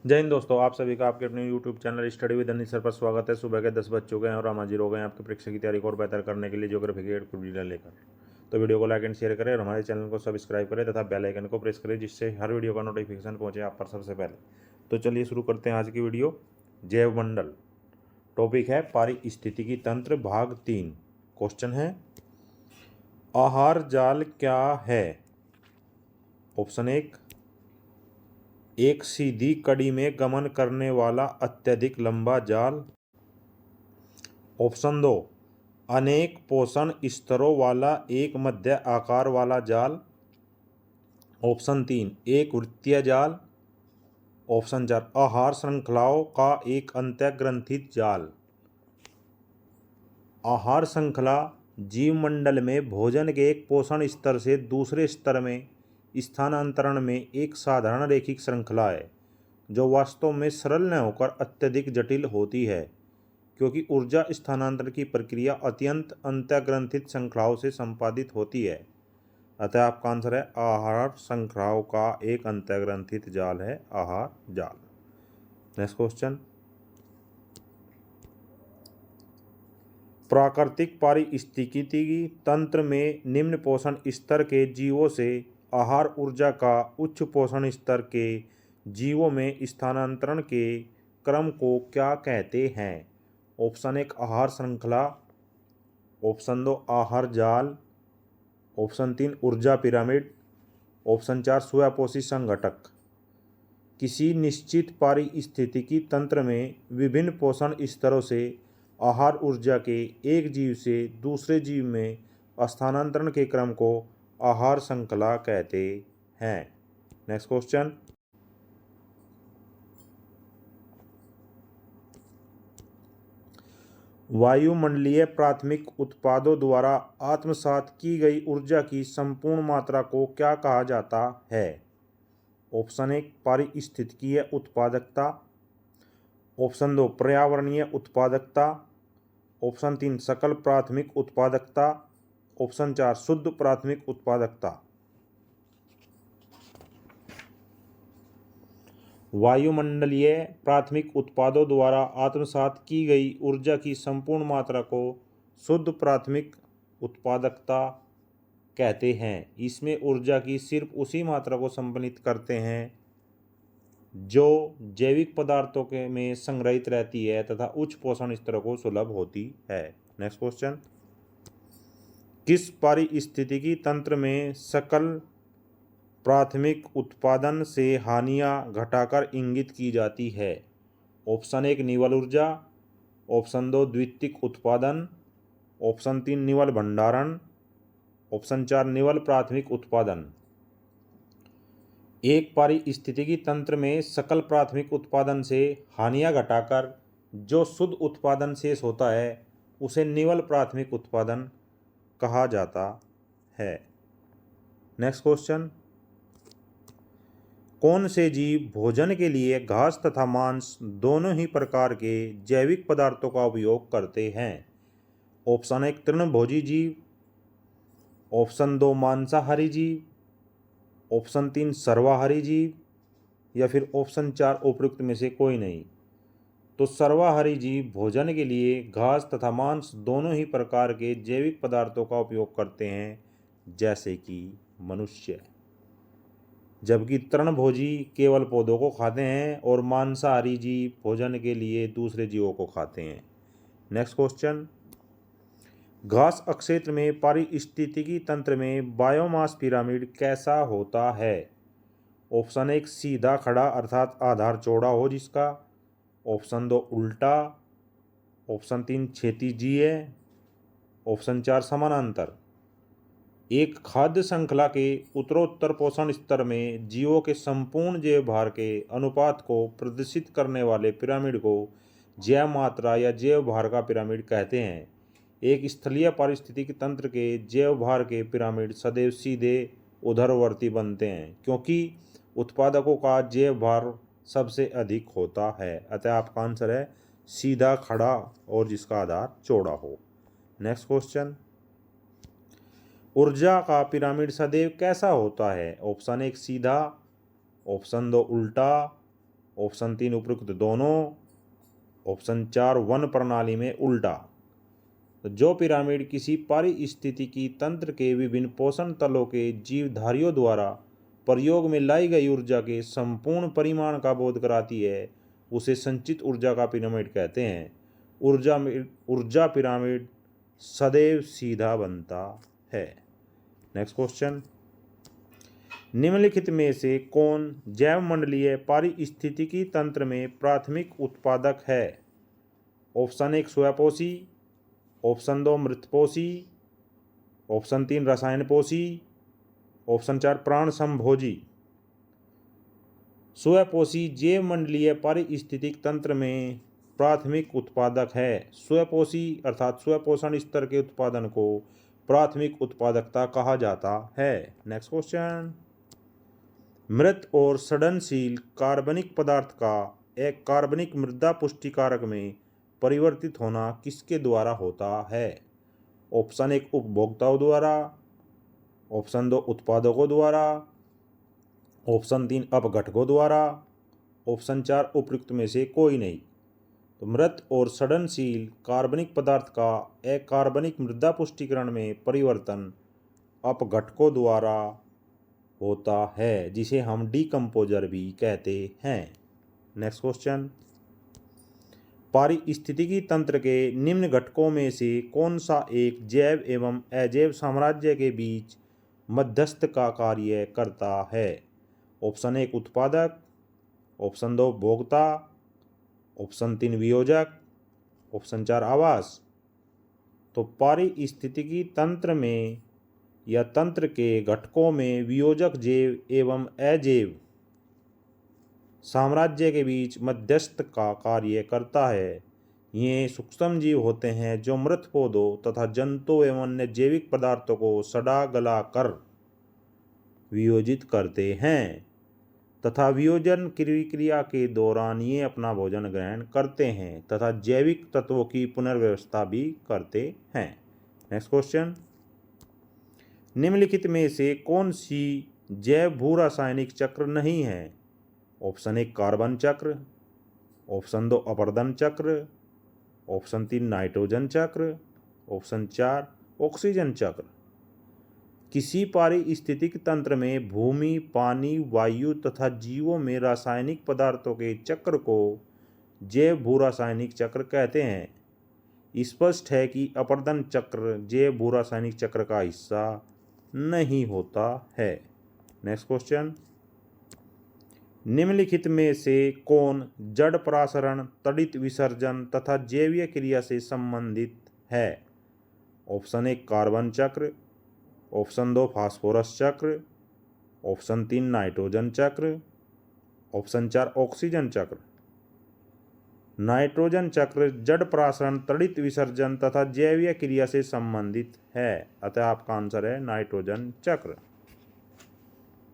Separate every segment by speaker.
Speaker 1: जय हिंद दोस्तों, आप सभी का आपके अपने YouTube channel study with Anil sir पर स्वागत है। सुबह के 10 बज चुके हैं और हम हाजिर हो गए हैं आपकी परीक्षा की तैयारी को और बेहतर करने के लिए ज्योग्राफी के एक वीडियो लेकर। तो वीडियो को लाइक एंड शेयर करें और हमारे चैनल को सब्सक्राइब करें तथा बेल आइकन को प्रेस करें, जिससे हर वीडियो का नोटिफिकेशन पहुंचे आप पर सबसे पहले। तो चलिए शुरू करते हैं आज की वीडियो। जैवमंडल टॉपिक है पारिस्थितिकी तंत्र भाग 3। क्वेश्चन है, आहार जाल क्या है? ऑप्शन एक सीधी कड़ी में गमन करने वाला अत्यधिक लंबा जाल। ऑप्शन 2, अनेक पोषण स्तरों वाला एक मध्य आकार वाला जाल। ऑप्शन 3, एक वृत्तीय जाल। ऑप्शन 4, आहार श्रृंखलाओं का एक अंतःग्रंथित जाल। आहार श्रृंखला जीवमंडल में भोजन के एक पोषण स्तर से दूसरे स्तर में स्थानांतरण में एक साधारण रैखिक श्रृंखला है, जो वास्तव में सरल न होकर अत्यधिक जटिल होती है, क्योंकि ऊर्जा स्थानांतरण की प्रक्रिया अत्यंत अंतःग्रंथित श्रृंखलाओं से संपादित होती है। अतः आपका आंसर है आहार श्रृंखलाओं का एक अंतःग्रंथित जाल है आहार जाल। नेक्स्ट क्वेश्चन, प्राकृतिक पारिस्थितिकी तंत्र में निम्न पोषण स्तर के जीवों से आहार ऊर्जा का उच्च पोषण स्तर के जीवों में स्थानांतरण के क्रम को क्या कहते हैं? ऑप्शन 1, आहार श्रृंखला। ऑप्शन 2, आहार जाल। ऑप्शन 3, ऊर्जा पिरामिड। ऑप्शन 4, स्वयंपोषी संघटक। किसी निश्चित पारिस्थितिकी तंत्र में विभिन्न पोषण स्तरों से आहार ऊर्जा के एक जीव से दूसरे जीव में स्थानांतरण के क्रम को आहार श्रृंखला कहते हैं। नेक्स्ट क्वेश्चन, वायुमंडलीय प्राथमिक उत्पादों द्वारा आत्मसात की गई ऊर्जा की संपूर्ण मात्रा को क्या कहा जाता है? ऑप्शन 1, पारिस्थितिकीय उत्पादकता। ऑप्शन 2, पर्यावरणीय उत्पादकता। ऑप्शन 3, सकल प्राथमिक उत्पादकता। ऑप्शन 4, शुद्ध प्राथमिक उत्पादकता। वायुमंडलीय प्राथमिक उत्पादों द्वारा आत्मसात की गई ऊर्जा की संपूर्ण मात्रा को शुद्ध प्राथमिक उत्पादकता कहते हैं। इसमें ऊर्जा की सिर्फ उसी मात्रा को सम्मिलित करते हैं जो जैविक पदार्थों के में संग्रहित रहती है तथा उच्च पोषण स्तरों को सुलभ होती है। नेक्स्ट क्वेश्चन, किस पारिस्थितिकी तंत्र में सकल प्राथमिक उत्पादन से हानियां घटाकर इंगित की जाती है? ऑप्शन 1, निवल ऊर्जा। ऑप्शन 2, द्वितीयक उत्पादन। ऑप्शन 3, निवल भंडारण। ऑप्शन 4, निवल प्राथमिक उत्पादन। एक पारिस्थितिकी तंत्र में सकल प्राथमिक उत्पादन से हानियां घटाकर जो शुद्ध उत्पादन शेष होता है उसे निवल प्राथमिक उत्पादन कहा जाता है। नेक्स्ट क्वेश्चन, कौन से जीव भोजन के लिए घास तथा मांस दोनों ही प्रकार के जैविक पदार्थों का उपयोग करते हैं? ऑप्शन 1, तृणभोजी जीव। ऑप्शन 2, मांसाहारी जीव। ऑप्शन 3, सर्वाहारी जीव। या फिर ऑप्शन 4, उपयुक्त में से कोई नहीं। तो सर्वाहारी जीव भोजन के लिए घास तथा मांस दोनों ही प्रकार के जैविक पदार्थों का उपयोग करते हैं, जैसे कि मनुष्य। जबकि तृणभोजी केवल पौधों को खाते हैं और मांसाहारी जीव भोजन के लिए दूसरे जीवों को खाते हैं। नेक्स्ट क्वेश्चन, घास क्षेत्र में पारिस्थितिकी तंत्र में बायोमास पिरामिड कैसा होता है? ऑप्शन 1, सीधा खड़ा अर्थात आधार चौड़ा हो जिसका। ऑप्शन 2, उल्टा। ऑप्शन 3, क्षैतिजीय। ऑप्शन 4, समानांतर। एक खाद्य श्रृंखला के उत्तरोत्तर पोषण स्तर में जीवों के संपूर्ण जैव भार के अनुपात को प्रदर्शित करने वाले पिरामिड को जैव मात्रा या जैव भार का पिरामिड कहते हैं। एक स्थलीय पारिस्थितिकी तंत्र के जैव भार के पिरामिड सदैव सीधे ऊर्ध्ववर्ती बनते हैं, क्योंकि उत्पादकों का जैव भार सबसे अधिक होता है। अतः आपका आंसर है सीधा खड़ा और जिसका आधार चौड़ा हो। नेक्स्ट क्वेश्चन, ऊर्जा का पिरामिड सदैव कैसा होता है? ऑप्शन 1, सीधा। ऑप्शन 2, उल्टा। ऑप्शन 3 उपयुक्त दोनों। ऑप्शन 4 वन प्रणाली में उल्टा। तो जो पिरामिड किसी पारिस्थितिकी तंत्र के विभिन्न पोषण तलों के जीवधारियों द्वारा प्रयोग में लाई गई ऊर्जा के संपूर्ण परिमाण का बोध कराती है, उसे संचित ऊर्जा का पिरामिड कहते हैं। ऊर्जा पिरामिड सदैव सीधा बनता है। नेक्स्ट क्वेश्चन, निम्नलिखित में से कौन जैव मंडलीय पारिस्थितिकी तंत्र में प्राथमिक उत्पादक है? ऑप्शन 1 स्वयंपोषी, ऑप्शन 2 मृतपोषी, ऑप्शन 3 रसायनपोषी, ऑप्शन 4 प्राण संभोजी। स्वयंपोषी जैव मंडलीय पारिस्थितिक तंत्र में प्राथमिक उत्पादक है। स्वयंपोषी अर्थात स्वयंपोषण स्तर के उत्पादन को प्राथमिक उत्पादकता कहा जाता है। नेक्स्ट क्वेश्चन, मृत और सड़नशील कार्बनिक पदार्थ का एक कार्बनिक मृदा पुष्टिकारक में परिवर्तित होना किसके द्वारा होता है? ऑप्शन 1 उपभोक्ताओं द्वारा, ऑप्शन 2 उत्पादकों द्वारा, ऑप्शन 3 अपघटकों द्वारा, ऑप्शन 4 उपयुक्त में से कोई नहीं। तो मृत और सड़नशील कार्बनिक पदार्थ का अकार्बनिक मृदा पुष्टिकरण में परिवर्तन अपघटकों द्वारा होता है, जिसे हम डीकम्पोजर भी कहते हैं। नेक्स्ट क्वेश्चन, पारिस्थितिकी तंत्र के निम्न घटकों में से कौन सा एक जैव एवं अजैव साम्राज्य के बीच मध्यस्थ का कार्य करता है? ऑप्शन 1 उत्पादक, ऑप्शन 2 भोक्ता, ऑप्शन 3 वियोजक, ऑप्शन 4 आवास। तो पारिस्थितिकी तंत्र में या तंत्र के घटकों में वियोजक जैव एवं अजैव साम्राज्य के बीच मध्यस्थ का कार्य करता है। ये सूक्ष्म जीव होते हैं जो मृत पौधों तथा जंतुओं एवं अन्य जैविक पदार्थों को सड़ा गला कर वियोजित करते हैं तथा वियोजन क्रिया के दौरान ये अपना भोजन ग्रहण करते हैं तथा जैविक तत्वों की पुनर्व्यवस्था भी करते हैं। नेक्स्ट क्वेश्चन, निम्नलिखित में से कौन सी जैव भू रासायनिक चक्र नहीं है? ऑप्शन 1 कार्बन चक्र, ऑप्शन 2 अपर्दन चक्र, ऑप्शन 3 नाइट्रोजन चक्र, ऑप्शन 4 ऑक्सीजन चक्र। किसी पारिस्थितिक तंत्र में भूमि, पानी, वायु तथा जीवों में रासायनिक पदार्थों के चक्र को जैव भू रासायनिक चक्र कहते हैं। स्पष्ट है कि अपर्दन चक्र जैव भू रासायनिक चक्र का हिस्सा नहीं होता है। नेक्स्ट क्वेश्चन, निम्नलिखित में से कौन जड़ प्रासरण, तड़ित विसर्जन तथा जैवीय क्रिया से संबंधित है? ऑप्शन 1 कार्बन चक्र, ऑप्शन 2 फास्फोरस चक्र, ऑप्शन 3 नाइट्रोजन चक्र, ऑप्शन 4 ऑक्सीजन चक्र। नाइट्रोजन चक्र जड़ प्रासरण, तड़ित विसर्जन तथा जैवीय क्रिया से संबंधित है, अतः आपका आंसर है नाइट्रोजन चक्र।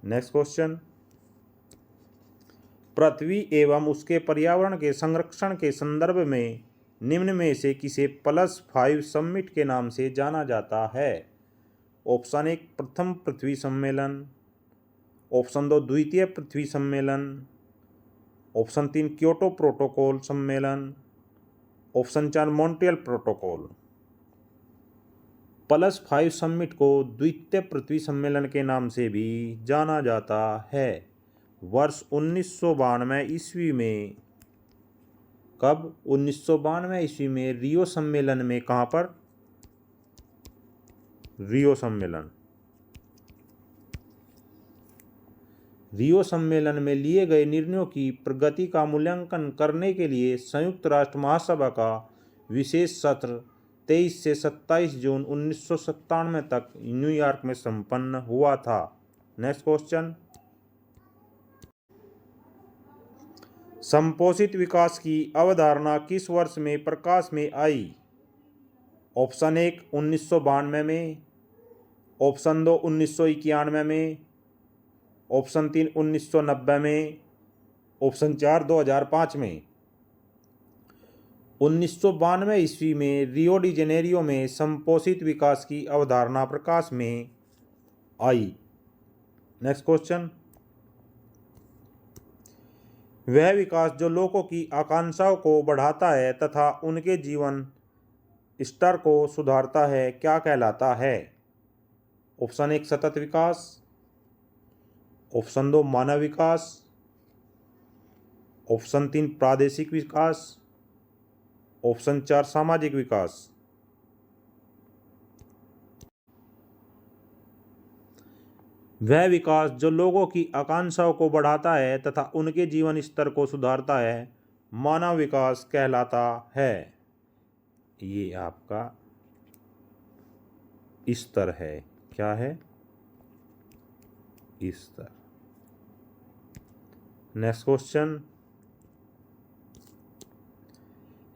Speaker 1: नेक्स्ट क्वेश्चन, पृथ्वी एवं उसके पर्यावरण के संरक्षण के संदर्भ में निम्न में से किसे +5 समिट के नाम से जाना जाता है? ऑप्शन 1 प्रथम पृथ्वी सम्मेलन, ऑप्शन 2 द्वितीय पृथ्वी सम्मेलन, ऑप्शन 3 क्योटो प्रोटोकॉल सम्मेलन, ऑप्शन 4 मॉन्ट्रियल प्रोटोकॉल। +5 समिट को द्वितीय पृथ्वी सम्मेलन के नाम से भी जाना जाता है। वर्ष 1992 ईस्वी में, कब? 1992 ईस्वी में रियो सम्मेलन में, कहाँ पर? रियो सम्मेलन। रियो सम्मेलन में लिए गए निर्णयों की प्रगति का मूल्यांकन करने के लिए संयुक्त राष्ट्र महासभा का विशेष सत्र 23 से 27 जून 1997 तक न्यूयॉर्क में संपन्न हुआ था। नेक्स्ट क्वेश्चन, संपोषित विकास की अवधारणा किस वर्ष में प्रकाश में आई? ऑप्शन 1 1992 में, ऑप्शन 2 1991 में, ऑप्शन 3 1990 में, ऑप्शन 4 2005 में। 1992 ईस्वी में रियो डी जेनेरियो में संपोषित विकास की अवधारणा प्रकाश में आई। नेक्स्ट क्वेश्चन, वह विकास जो लोगों की आकांक्षाओं को बढ़ाता है तथा उनके जीवन स्तर को सुधारता है क्या कहलाता है? ऑप्शन 1 सतत विकास, ऑप्शन 2 मानव विकास, ऑप्शन 3 प्रादेशिक विकास, ऑप्शन 4 सामाजिक विकास। वह विकास जो लोगों की आकांक्षाओं को बढ़ाता है तथा उनके जीवन स्तर को सुधारता है मानव विकास कहलाता है। ये आपका स्तर है। क्या है? स्तर। नेक्स्ट क्वेश्चन,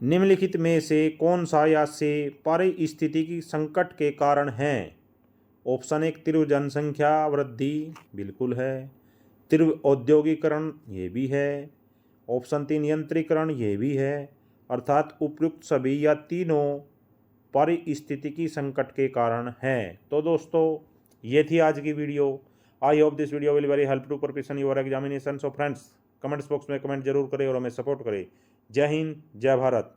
Speaker 1: निम्नलिखित में से कौन सा या से पारिस्थितिकी संकट के कारण है? ऑप्शन 1 तीव्र जनसंख्या वृद्धि, बिल्कुल है। तीव्र औद्योगिकरण, ये भी है। ऑप्शन 3 यंत्रीकरण, ये भी है। अर्थात उपयुक्त सभी या तीनों पारिस्थितिकी संकट के कारण हैं। तो दोस्तों ये थी आज की video. I hope this video will very help to preparation your examination. So friends comments box में कमेंट जरूर करें और हमें सपोर्ट करें। जय हिंद, जय भारत।